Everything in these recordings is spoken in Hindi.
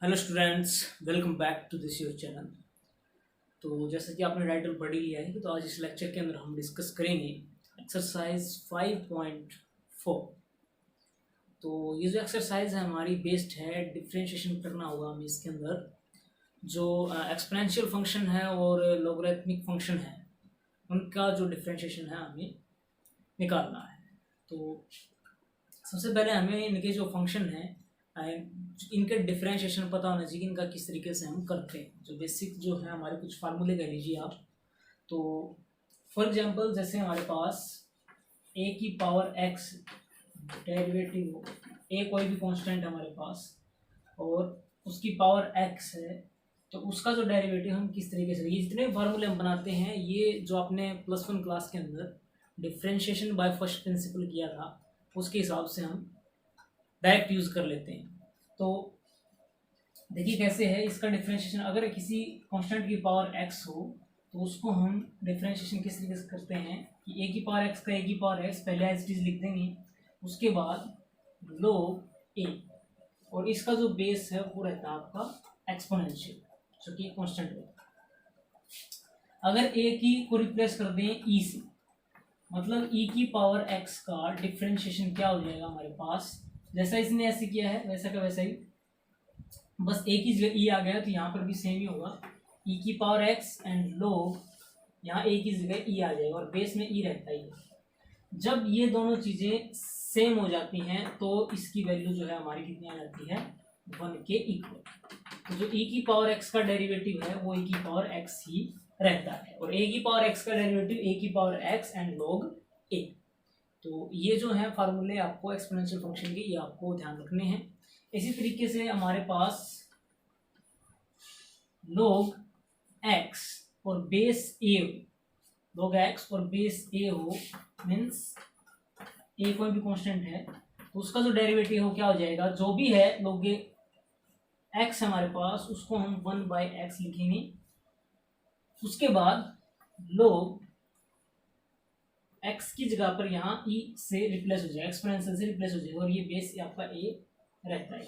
Hello students, welcome back to this your channel. तो जैसा कि आपने टाइटल पढ़ ही लिया है कि तो आज इस लेक्चर के अंदर हम डिस्कस करेंगे एक्सरसाइज 5.4। तो ये जो एक्सरसाइज है हमारी बेस्ड है, डिफ्रेंशिएशन करना होगा हमें इसके अंदर। जो एक्सपोनेंशियल फंक्शन है और लॉगरिथमिक फंक्शन है उनका जो डिफ्रेंशिएशन है हमें निकालना है। तो सबसे पहले हमें इनके जो फंक्शन है इनके डिफरेंशिएशन पता होना चाहिए कि इनका किस तरीके से हम करते हैं। जो बेसिक जो है हमारे कुछ फार्मूले कह लीजिए आप। तो फॉर एग्जांपल जैसे हमारे पास ए की पावर एक्स डेरिवेटिव हो, ए कोई भी कांस्टेंट है हमारे पास और उसकी पावर एक्स है, तो उसका जो डेरिवेटिव हम किस तरीके से, ये जितने फार्मूले हम बनाते हैं ये जो आपने +1 क्लास के अंदर डिफ्रेंशिएशन बाय फर्स्ट प्रिंसिपल किया था उसके हिसाब से हम डायरेक्ट यूज़ कर लेते हैं। तो देखिए कैसे है इसका डिफ्रेंशिएशन। अगर किसी कांस्टेंट की पावर x हो तो उसको हम डिफ्रेंशिएशन किस तरीके से करते हैं कि a की पावर x का a की पावर x पहले एज इट इज लिख देंगे, उसके बाद log a और इसका जो बेस है वो रहता है आपका एक्सपोनेंशियल जो कि कांस्टेंट है। अगर a की को रिप्लेस कर दें e से, मतलब e की पावर x का डिफ्रेंशिएशन क्या हो जाएगा हमारे पास, जैसा इसने ऐसे किया है वैसा का वैसा ही, बस एक ही जगह ई आ गया तो यहाँ पर भी सेम ही होगा। ई की पावर एक्स एंड लोग यहाँ एक ही जगह ई आ जाएगा और बेस में ई रहता ही है। जब ये दोनों चीज़ें सेम हो जाती हैं तो इसकी वैल्यू जो है हमारी कितनी आ जाती है, 1 के इक्वल। तो जो ई की पावर एक्स का डेरिवेटिव है वो ई की पावर एक्स ही रहता है और ए की पावर एक्स का डेरिवेटिव ए की पावर एक्स एंड लॉग ए। तो ये जो है फार्मूले आपको एक्सपोनेंशियल फंक्शन के, ये आपको ध्यान रखने हैं। इसी तरीके से हमारे पास log x और बेस a हो, log x और बेस a हो मीन्स a कोई भी कांस्टेंट है तो उसका जो डेरिवेटिव हो क्या हो जाएगा, जो भी है log x हमारे पास उसको हम 1/x लिखेंगे। उसके बाद log x की जगह पर यहाँ e से रिप्लेस हो जाएगा, एक्सपोनेंशियल से रिप्लेस हो जाएगा और ये बेस आपका a रहता है।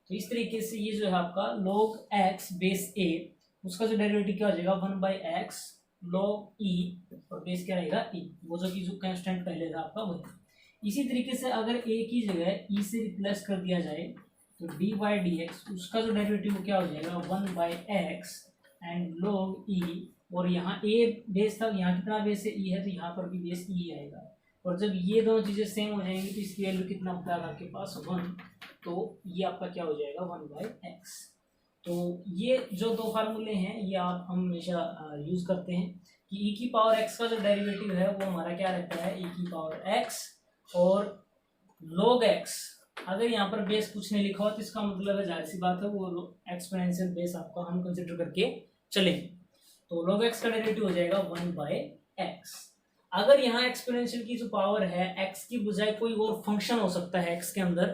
तो इस तरीके से ये जो है आपका log x बेस a, उसका जो डेरिवेटिव क्या हो जाएगा 1/x log e और बेस क्या रहेगा e, वो जो कि जो कांस्टेंट पहले था आपका वही। इसी तरीके से अगर a की जगह e से रिप्लेस कर दिया जाए तो dy/dx उसका जो डेरिवेटिव क्या हो जाएगा 1/x एंड log e, और यहाँ a बेस था, यहाँ कितना बेस है e है तो यहाँ पर भी बेस e आएगा। और जब ये दोनों चीज़ें सेम हो जाएंगी तो इसकी वैल्यू कितना होता है आपके पास 1, तो ये आपका क्या हो जाएगा 1/x। तो ये जो दो फार्मूले हैं ये आप हम हमेशा यूज़ करते हैं कि e की पावर x का जो डेरिवेटिव है वो हमारा क्या रहता है e की पावर x और log x। अगर यहाँ पर बेस कुछ नहीं लिखा हो तो इसका मतलब है जाहिर सी बात है वो एक्सपोनेंशियल बेस आपका हम कंसिडर करके चलेंगे। तो log x का डेरिवेटिव हो जाएगा 1/x। अगर यहाँ एक्सपोनेंशियल की जो पावर है x की बजाय कोई और फंक्शन हो सकता है x के अंदर,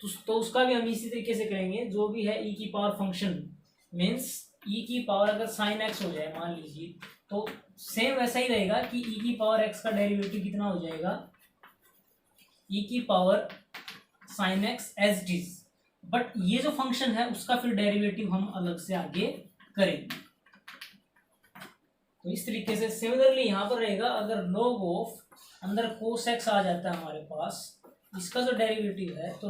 तो उसका भी हम इसी तरीके से करेंगे। जो भी है e की पावर फंक्शन मीन्स e की पावर अगर साइन x हो जाए मान लीजिए तो सेम वैसा ही रहेगा कि e की पावर x का डेरिवेटिव कितना हो जाएगा e की power sine x as it is, but ये जो फंक्शन है उसका फिर डेरिवेटिव हम अलग से आगे करेंगे। तो इस तरीके से सिमिलरली यहाँ पर रहेगा अगर log ऑफ अंदर cos x आ जाता है हमारे पास, इसका जो डेरिवेटिव है तो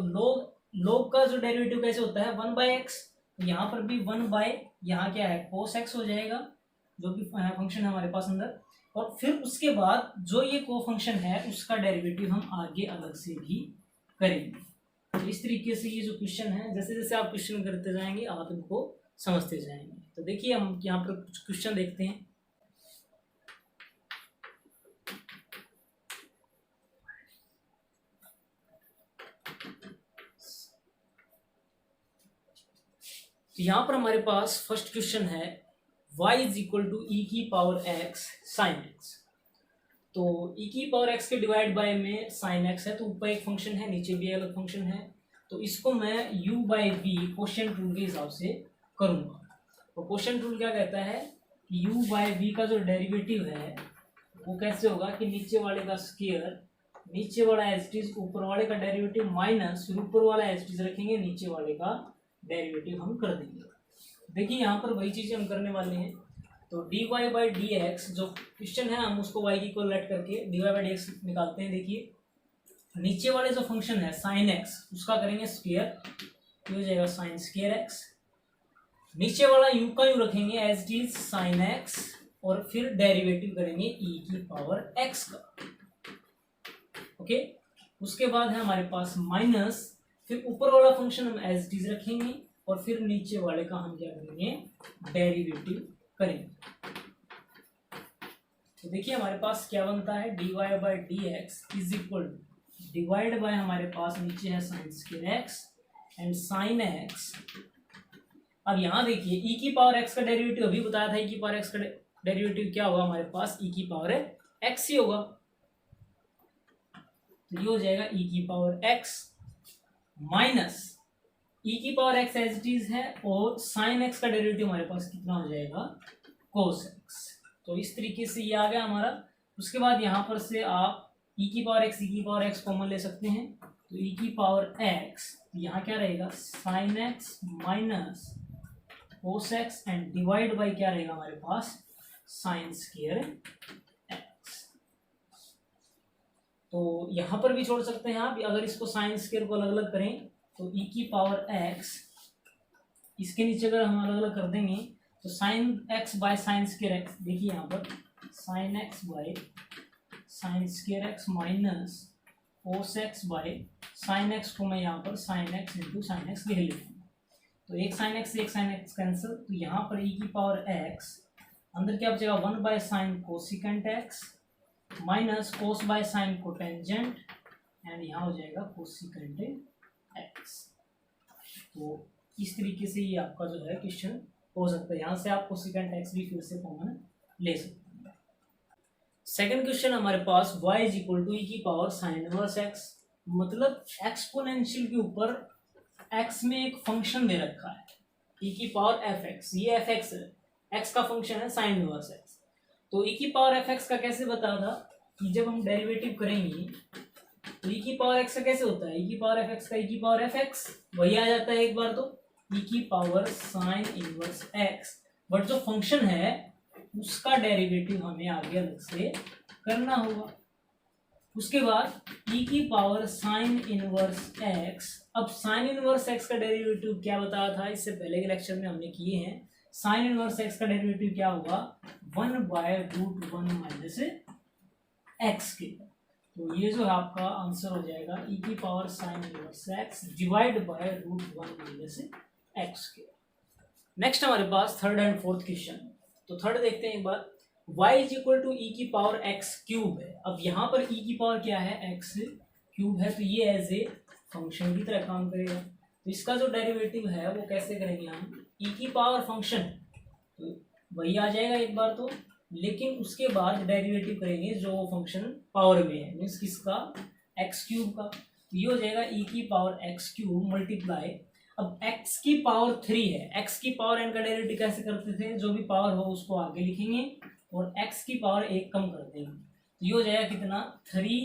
log का जो डेरिवेटिव कैसे होता है 1/x, तो यहाँ पर भी 1/ यहाँ क्या है cos x हो जाएगा जो भी फंक्शन है हमारे पास अंदर, और फिर उसके बाद जो ये को फंक्शन है उसका डेरिवेटिव हम आगे अलग से भी करेंगे। तो इस तरीके से ये जो क्वेश्चन है जैसे जैसे आप क्वेश्चन करते जाएंगे आप इनको समझते जाएंगे। तो देखिए हम यहाँ पर कुछ क्वेश्चन देखते हैं। तो यहाँ पर हमारे पास फर्स्ट क्वेश्चन है y is equal to e की पावर x साइन x। तो e की पावर x के डिवाइड बाय में साइन x है तो ऊपर एक फंक्शन है नीचे भी अलग फंक्शन है, तो इसको मैं u/v क्वोशिएंट रूल के हिसाब से करूँगा। तो क्वोशिएंट रूल क्या कहता है कि u/v का जो डेरिवेटिव है वो कैसे होगा कि नीचे वाले का स्क्वायर, नीचे वाला एज इट इज, ऊपर वाले का डेरिवेटिव माइनस, फिर ऊपर वाला एज इट इज रखेंगे, नीचे वाले का डेरिवेटिव हम कर देंगे। देखिए यहाँ पर वही चीज़ हम करने वाले हैं। तो dy बाई डी एक्स जो क्वेश्चन है हम उसको y की इक्वल लेट करके dy बाई डी एक्स निकालते हैं। देखिए नीचे वाले जो फंक्शन है साइन एक्स उसका करेंगे स्क्वायर, तो हो जाएगा साइन स्क्वायर एक्स। नीचे वाला यू का यू रखेंगे as it is sine x, और फिर डेरिवेटिव करेंगे e की पावर x का। ओके, उसके बाद है हमारे पास माइनस, फिर ऊपर वाला फंक्शन हम एज इट इज रखेंगे और फिर नीचे वाले का हम क्या करेंगे, डेरिवेटिव करेंगे। तो देखिए हमारे पास क्या बनता है, dy by D x is equal divide by हमारे पास नीचे है sign square x and sine x. अब यहाँ देखिए e की पावर x का डेरिवेटिव अभी बताया था, e की पावर x का डेरिवेटिव क्या होगा हमारे पास, e की पावर x ही होगा। तो ये हो जाएगा e की पावर x माइनस e की power x as it is है, और साइन x का डेरिवेटिव हमारे पास कितना हो जाएगा, कोस x। तो इस तरीके से ये आ गया हमारा। उसके बाद यहाँ पर से आप e की पावर x कॉमन ले सकते हैं। तो e की पावर x यहाँ क्या रहेगा, sine x minus cos x and divide by क्या रहेगा हमारे पास, साइन स्क्वायर x। तो यहाँ पर भी छोड़ सकते हैं आप, अगर इसको साइन स्क्वायर को अलग अलग करें तो e की पावर x इसके नीचे अगर हम अलग अलग कर देंगे तो sine x by sine square x। देखिए यहाँ पर sine x by sine square x minus cos x by sine x को मैं यहाँ पर sine x into sine x लिख लेता हूँ। तो एक साइन एक्स कैंसिल, तो यहाँ पर e की पावर x अंदर क्या बचेगा, 1 by sine cosecant x minus cos by sine cotangent and यहाँ हो जाएगा कोसिकेंट एक्स। तो इस तरीके से ये आपका जो है क्वेश्चन हो सकता है। यहाँ से आप कोसिकेंट एक्स भी फिर से कॉमन ले सकते हैं। सेकंड क्वेश्चन हमारे पास y is equal to e की पावर साइन इनवर्स x, मतलब एक्सपोनेंशियल के ऊपर x में एक फंक्शन दे रखा है e की पावर fx, ये fx है, x का फंक्शन है साइन इनवर्स x। तो e की पावर fx का कैसे बता था कि जब हम डेरिवेटिव करेंगे तो e की पावर x का कैसे होता है, e की पावर fx का e की पावर fx वही आ जाता है एक बार, तो e की power sine inverse x, but जो फंक्शन है उसका डेरिवेटिव हमें आगे अलग से करना होगा। उसके बाद e की पावर साइन इनवर्स x। अब साइन इनवर्स x का डेरिवेटिव क्या बताया था, इससे पहले के लेक्चर में हमने किए हैं। साइन इनवर्स x का डेरिवेटिव क्या होगा, 1 बाय रूट 1 माइनस एक्स के। तो ये जो है आपका आंसर हो जाएगा e की power sine inverse x divide by root 1 minus x के। नेक्स्ट हमारे पास थर्ड एंड फोर्थ क्वेश्चन। तो थर्ड देखते हैं एक बार, y is equal to e की पावर x क्यूब है। अब यहाँ पर e की पावर क्या है, x क्यूब है, तो ये एज ए फंक्शन की तरह काम करेगा। तो इसका जो डेरिवेटिव है वो कैसे करेंगे हम, e की पावर फंक्शन तो वही आ जाएगा एक बार तो, लेकिन उसके बाद डेरिवेटिव करेंगे जो फंक्शन पावर में है, मीन्स किसका, x क्यूब का। तो ये हो जाएगा e की पावर x क्यूब मल्टीप्लाई, अब x की पावर 3 है, x की पावर n का डेरिवेटिव कैसे करते थे, जो भी पावर हो उसको आगे लिखेंगे और x की पावर 1 कम कर देंगे। तो ये हो जाएगा कितना, 3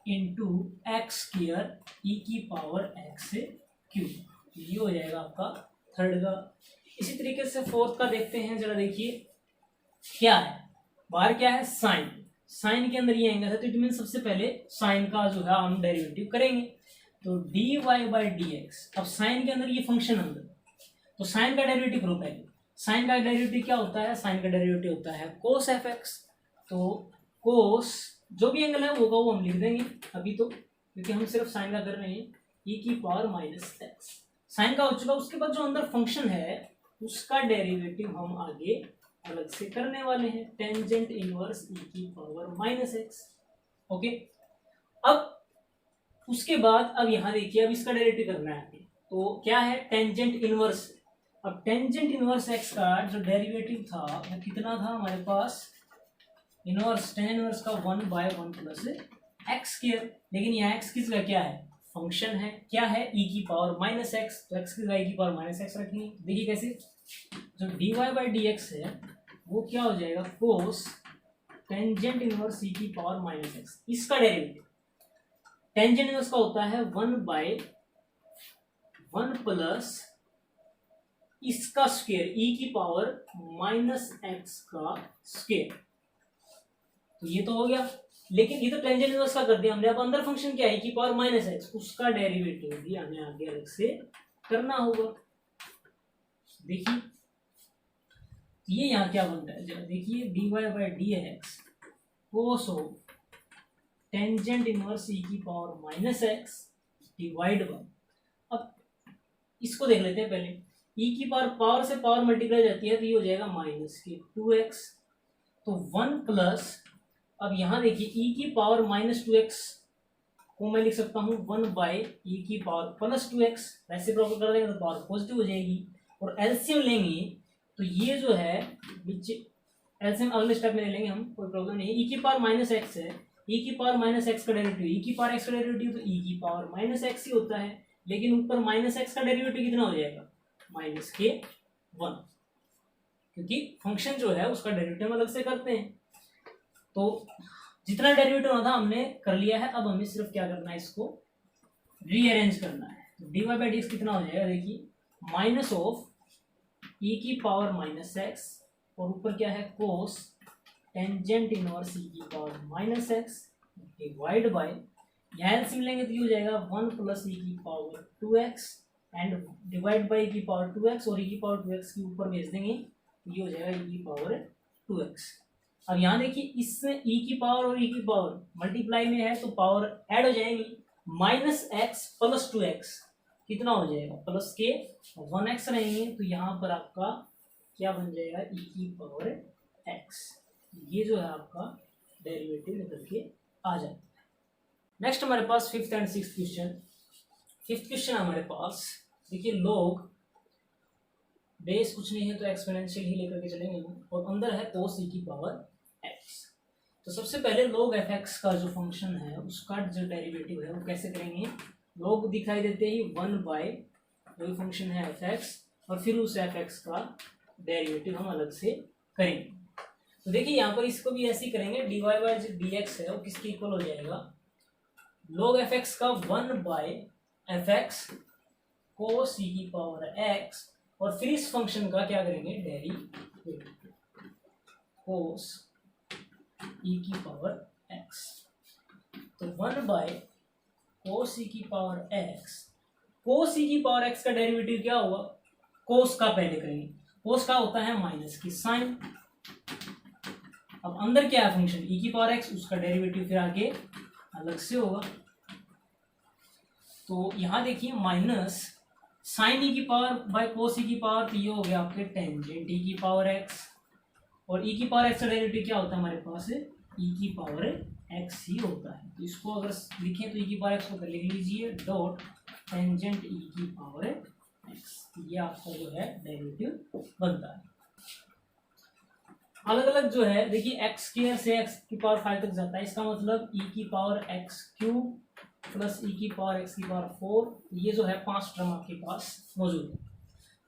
इंटू एक्स स्क्वायर ई की पावर x क्यूब। ये हो जाएगा आपका थर्ड का। इसी तरीके से फोर्थ का देखते हैं जरा, देखिए क्या है, बाहर क्या है, साइन, साइन के अंदर ये एंगल है, तो इट मीन सबसे पहले साइन का जो है हम डेरिवेटिव करेंगे। तो dy बाई डी एक्स, अब साइन के अंदर ये फंक्शन अंदर, तो साइन का डेरिवेटिव करो पहले। साइन का डेरिवेटिव क्या होता है, साइन का डेरिवेटिव होता है कोस एफ एक्स। तो कोस जो भी एंगल है होगा वो हम लिख देंगे अभी तो, क्योंकि हम सिर्फ साइन का कर रहे हैं, e की पावर माइनस एक्स साइन का हो चुका। उसके बाद जो अंदर फंक्शन है उसका डेरिवेटिव हम आगे अलग से करने वाले हैं, टेंजेंट इनवर्स e की पावर माइनस एक्स। ओके, अब उसके बाद अब यहाँ देखिए, अब इसका डेरिवेटिव करना है, तो क्या है, टेंजेंट इनवर्स। अब टेंजेंट इनवर्स एक्स का जो डेरिवेटिव था वो कितना था हमारे पास, इनवर्स टेन इनवर्स का 1 बाय 1 प्लस एक्स स्क्वायर। लेकिन यहाँ एक्स किसका क्या है, फंक्शन है, क्या है, e की पावर माइनस एक्स, तो एक्स की e की पावर माइनस एक्स रखेंगे। देखिए कैसे, जो dy बाई डी एक्स है वो क्या हो जाएगा, कोस टेंजेंट इनवर्स e की पावर माइनस एक्स। इसका डेरिवेटिव टेंजेंट इनवर्स का होता है 1 बाय 1 प्लस इसका स्क्वायर ई की पावर माइनस एक्स का स्क्वायर। तो ये तो हो गया, लेकिन ये तो टेंजेंट इनवर्स का कर दिया हमने। अब अंदर फंक्शन क्या है, ई की पावर माइनस एक्स, उसका डेरिवेटिव भी हमें आगे अलग से करना होगा। देखिए ये यहाँ क्या बनता है, जरा देखिए dy by D X cos of tangent inverse E की power minus X divide by, अब इसको देख लेते हैं पहले। ई की पावर से पावर मल्टीप्लाई जाती है तो ये हो जाएगा माइनस के 2x, तो 1 प्लस, अब यहाँ देखिए ई की पावर माइनस 2x को मैं लिख सकता हूँ 1 बाई ई की पावर प्लस 2x, वैसे प्रॉपर कर देंगे तो पावर पॉजिटिव हो जाएगी, और एलसीएम लेंगे तो ये जो है विच एलसीएम अगले स्टेप में ले लेंगे हम, कोई प्रॉब्लम नहीं है। ई की पावर माइनस एक्स है, ई की पावर माइनस एक्स का डेरिवेटिव ई की पावर एक्स का डेरिवेटिव तो ई की पावर माइनस एक्स ही होता है, लेकिन ऊपर माइनस एक्स का डेरिवेटिव कितना हो जाएगा, माइनस के 1, क्योंकि फंक्शन जो है उसका डेरिवेटिव अलग से करते हैं। तो जितना डेरिवेटिव होना था हमने कर लिया है, अब हमें सिर्फ क्या करना है, इसको रीअरेंज करना है। तो d y by D x कितना हो जाएगा, देखिए माइनस ऑफ ई की पावर माइनस एक्स और ऊपर क्या है कोस टेंजेंट इनवर्स ई की power minus X divide by, यहाँ एलसीएम लेंगे तो ये हो जाएगा 1 प्लस ई की power 2x and divide by की पावर 2x, और ई की पावर 2x के ऊपर भेज देंगे, ये हो जाएगा ई की पावर 2x। अब यहाँ देखिए इससे ई की पावर और ई की पावर मल्टीप्लाई में है तो पावर ऐड हो जाएंगी, माइनस एक्स प्लस 2x कितना हो जाएगा, प्लस के 1x रहेंगे, तो यहाँ पर आपका क्या बन जाएगा, ई की पावर x। ये जो है आपका डेरिवेटिव निकल के आ जाता है। नेक्स्ट हमारे पास fifth and sixth question. Fifth question हमारे पास देखिए, लोग बेस कुछ नहीं है तो एक्सपोनेंशियल ही लेकर के चलेंगे हम, और अंदर है cos e की पावर x। तो सबसे पहले log fx का जो फंक्शन है उसका जो डेरिवेटिव है वो कैसे करेंगे, log दिखाई देते ही 1 बाय जो फंक्शन है fx, और फिर उस fx का डेरिवेटिव हम अलग से करेंगे। तो देखिए यहाँ पर इसको भी ऐसे ही करेंगे, dy बाई डी एक्स है वो किसके इक्वल हो जाएगा, log fx का 1 बाय fx cos e की पावर x, और फिर इस फंक्शन का क्या करेंगे, डेरिवेटिव cos e की पावर x। तो 1 बाय cos e की पावर x, cos e की पावर x का डेरिवेटिव क्या होगा, cos का पहले करेंगे, cos का होता है माइनस की साइन। अब अंदर क्या है फंक्शन e की पावर x, उसका डेरिवेटिव फिर आगे अलग से होगा। तो यहाँ देखिए माइनस साइन ई की पावर बाय कोस ई की पावर, तो ये हो गया आपके टेंजेंट ई की पावर x, और ई की पावर x का डेरिवेटिव क्या होता है हमारे पास, ई की पावर x ही होता है। तो इसको अगर लिखें तो ई की पावर x को लिख लीजिए डॉट टेंजेंट ई की पावर x, ये आपका जो है डेरिवेटिव बनता है। अलग अलग जो है देखिए एक्स स्क्वायर से एक्स की पावर 5 तक जाता है, इसका मतलब ई की पावर एक्स क्यूब प्लस ई की पावर एक्स की पावर 4, ये जो है 5 टर्म आपके पास मौजूद है।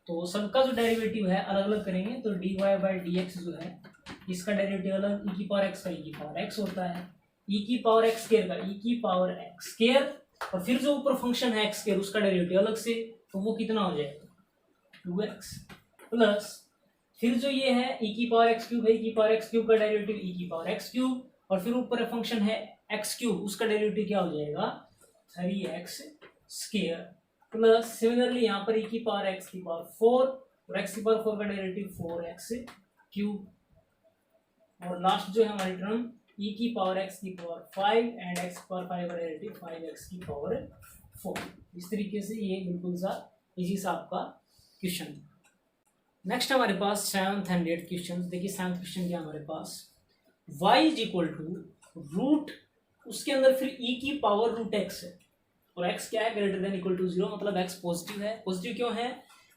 तो सबका जो डेरिवेटिव है अलग अलग करेंगे, तो d y by D x जो है इसका डेरिवेटिव अलग, ई की पावर एक्स का ई की पावर एक्स होता है, ई की पावर एक्स स्क्वायर का ई की पावर एक्स स्क्वायर, और फिर जो ऊपर फंक्शन है एक्स स्क्वायर उसका डेरिवेटिव अलग से, तो वो कितना हो जाएगा 2x प्लस फिर जो ये है ई की पावर एक्स क्यूब है, ई की पावर एक्स क्यूब का डेरिवेटिव ई की पावर एक्स क्यूब, और फिर ऊपर फंक्शन है एक्स क्यूब, उसका डेरिवेटिव क्या हो जाएगा 3x स्क्वायर, प्लस सिमिलरली यहाँ पर ई की पावर एक्स की पावर 4 और एक्स की पावर 4 का डेरिवेटिव 4x क्यूब, और लास्ट जो है हमारी टर्म ई की पावर एक्स की पावर 5 एंड एक्स की पावर 5 का डेरिवेटिव 5x की पावर 4। इस तरीके से ये बिल्कुल सा इजी सा आपका क्वेश्चन। नेक्स्ट हमारे पास 7th एंड 8th क्वेश्चन। देखिए 7th क्वेश्चन क्या हमारे पास, y is equal to root, उसके अंदर फिर e की पावर रूट x है, और x क्या है ग्रेटर देन इक्वल टू 0, मतलब x पॉजिटिव है। पॉजिटिव क्यों है,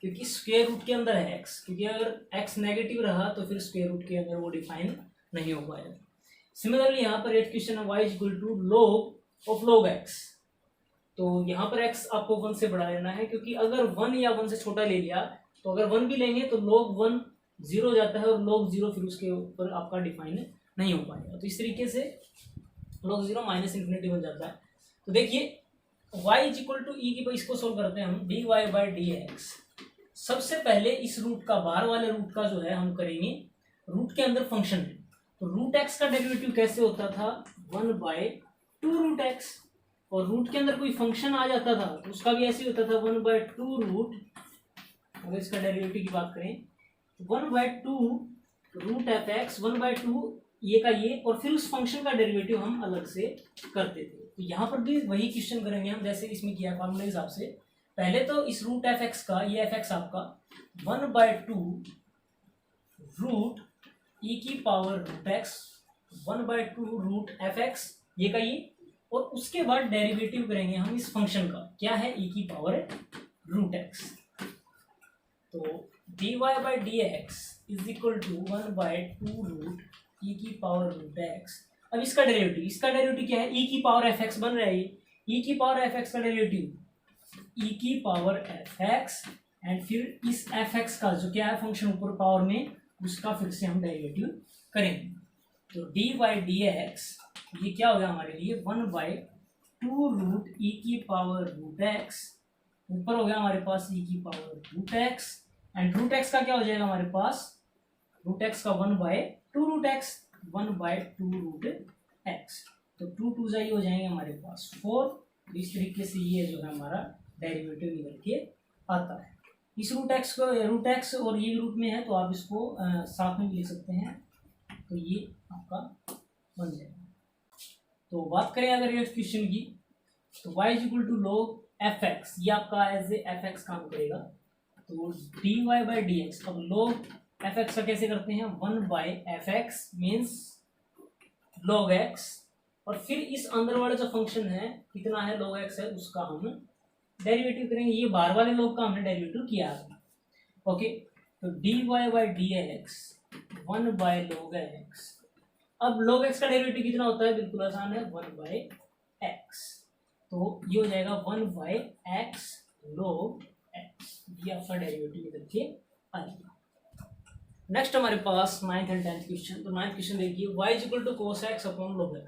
क्योंकि स्क्वायर रूट के अंदर है x, क्योंकि अगर x नेगेटिव रहा तो फिर स्क्वायर रूट के अंदर वो डिफाइन नहीं हो पाएगा। सिमिलरली यहाँ पर 8th क्वेश्चन है y is equal to log of log x, तो यहाँ पर x आपको 1 से बढ़ा लेना है, क्योंकि अगर 1 या 1 से छोटा ले लिया तो अगर 1 भी लेंगे तो log 1 0 हो जाता है, और log 0 फिर उसके ऊपर आपका डिफाइन नहीं हो पाएगा। तो इस तरीके से log 0 माइनस इन्फिनिटी बन जाता है। तो देखिए y is equal to e की, इसको सोल्व करते हैं हम, d y by D x सबसे पहले इस रूट का, बाहर वाले रूट का जो है हम करेंगे, रूट के अंदर फंक्शन है तो रूट एक्स का डेरिवेटिव कैसे होता था, 1/2 रूट एक्स, और रूट के अंदर कोई फंक्शन आ जाता था तो उसका भी ऐसे ही होता था 1/2 रूट, अगर इसका डेरिवेटिव की बात करें 1/2 रूट एफ एक्स, 1/2 ये का ये, और फिर उस फंक्शन का डेरिवेटिव हम अलग से करते थे। तो यहाँ पर भी वही क्वेश्चन करेंगे हम जैसे इसमें किया फॉर्मूले हिसाब से। पहले तो इस रूट एफ एक्स का, ये एफ एक्स आपका 1/2 रूट ई की power root x, 1/2 root f x, ये का ये, और उसके बाद डेरिवेटिव करेंगे हम इस फंक्शन का, क्या है, ई की पावर रूट एक्स। तो dy by D x is equal to 1/2 root ई की पावर रूट एक्स। अब इसका डेरिवेटिव क्या है, ई की पावर एफ एक्स बन रहा है, ई की पावर एफ एक्स का डेरिवेटिव ई की पावर एफ एक्स, एंड फिर इस एफ एक्स का जो क्या है फंक्शन ऊपर पावर में, उसका फिर से हम डेरिवेटिव करेंगे। तो डी बाई डी एक्स ये क्या हो गया हमारे लिए, 1/2 रूट ई की पावर रूट एक्स, ऊपर हो गया हमारे पास ई की power root x, and root x का क्या हो जाएगा हमारे पास, रूट एक्स का 1/2 रूट एक्स, 1/2 रूट एक्स, तो 2 2 जा हो जाएंगे हमारे पास 4। इस तरीके से ये जो है हमारा डेरिवेटिव निकल के आता है। इस रूट एक्स को, रूट एक्स और ये रूट में है तो आप इसको साथ में भी लिख सकते हैं, तो ये आपका बन जाएगा। तो बात करें अगर ये क्वेश्चन की, तो y is equal to log f x, ये आपका एज ए एफ एक्स काम करेगा। तो d y by D x, अब log एफ एक्स का कैसे करते हैं, 1/f(x) मीन्स log x, और फिर इस अंदर वाला जो फंक्शन है कितना है, log x है, उसका हम डेरिवेटिव करेंगे। ये बाहर वाले लोग का हमने डेरिवेटिव किया है। ओके, तो d y by D x 1/log x। अब log x का डेरिवेटिव कितना होता है, बिल्कुल आसान है, 1/x, तो ये हो जाएगा 1/x log x, ये आपका डेरिवेटिव निकल के आएगा। नेक्स्ट हमारे पास 9th एंड 10th क्वेश्चन। तो 9th क्वेश्चन देखिए, y is equal to cos x upon log x,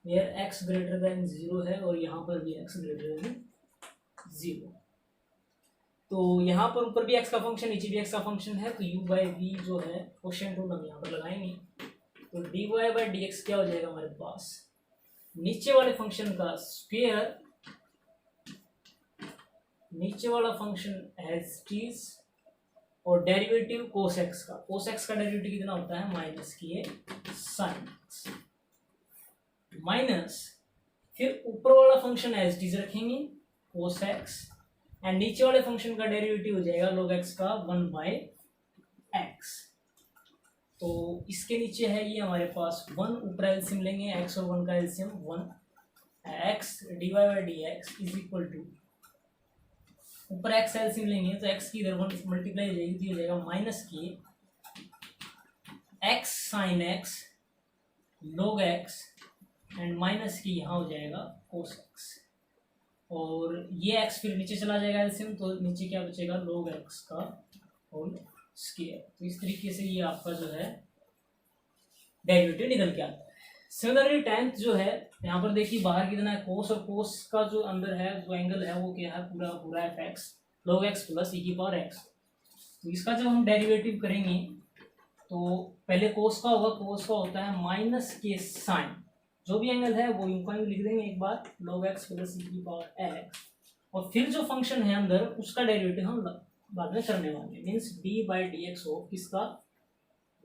where x greater than 0 है और यहाँ पर भी x ग्रेटर देन 0। तो यहाँ पर ऊपर भी x का फंक्शन, नीचे भी x का फंक्शन है, तो u बाई वी जो है क्वेश्चन रूल हम यहाँ पर लगाएंगे। तो d y by D x क्या हो जाएगा हमारे पास, नीचे वाले फंक्शन का स्क्वायर, नीचे वाला फंक्शन एज इट इज, और डेरिवेटिव कोस एक्स का, कोस एक्स का डेरिवेटिव कितना होता है, माइनस किए साइन एक्स, माइनस फिर ऊपर वाला फंक्शन एज इट इज रखेंगे कोस एक्स, एंड नीचे वाले फंक्शन का डेरिवेटिव हो जाएगा log x का 1/x। तो इसके नीचे है ये हमारे पास 1, ऊपर एलसीएम लेंगे, x और 1 का LCM 1, x d y by D x is equal to, ऊपर x एलसीएम लेंगे तो x की इधर 1 मल्टीप्लाई हो जाएगी, तो हो जाएगा माइनस की x sine x log x, and minus की यहाँ हो जाएगा कोस x, और ये x फिर नीचे चला जाएगा एलसीएम, तो नीचे क्या बचेगा, log x का होल स्क्वायर। तो इस तरीके से ये आपका जो है डेरिवेटिव निकल के आता है। सिमिलरली 10th जो है, यहाँ पर देखिए बाहर कितना है कोस, और कोस का जो अंदर है जो एंगल है वो क्या है, पूरा पूरा F X log x plus ई की पावर x। तो इसका जब हम डेरिवेटिव करेंगे तो पहले कोस का होगा, कोस का होता है माइनस के साइन, जो भी एंगल है वो इनको लिख देंगे एक बार, log x प्लस ई की पावर x, और फिर जो फंक्शन है अंदर उसका डेरिवेटिव हम बाद में करने वाले, means D by D x हो किसका,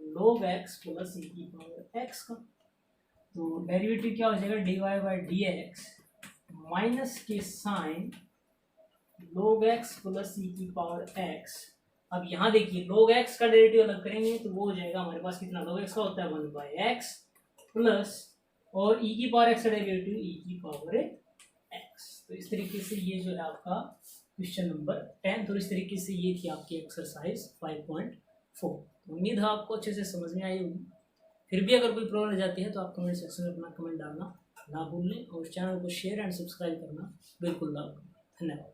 log x प्लस ई की पावर x का। तो डेरिवेटिव क्या हो जाएगा, d y by D x minus के साइन log x प्लस ई की पावर x। अब यहाँ देखिए log x का डेरिवेटिव अलग करेंगे तो वो हो जाएगा हमारे पास कितना, log x का होता है 1/x प्लस, और e की पावर x का डेरिवेटिव e की पावर x। तो इस तरीके से ये जो है आपका क्वेश्चन नंबर 10, और इस तरीके से ये थी आपकी एक्सरसाइज 5.4। उम्मीद है आपको अच्छे से समझ में आई होगी। फिर भी अगर कोई प्रॉब्लम रह जाती है तो आप कमेंट सेक्शन में अपना कमेंट डालना ना भूलें, और चैनल को शेयर एंड सब्सक्राइब करना बिल्कुल ना भूलें। धन्यवाद।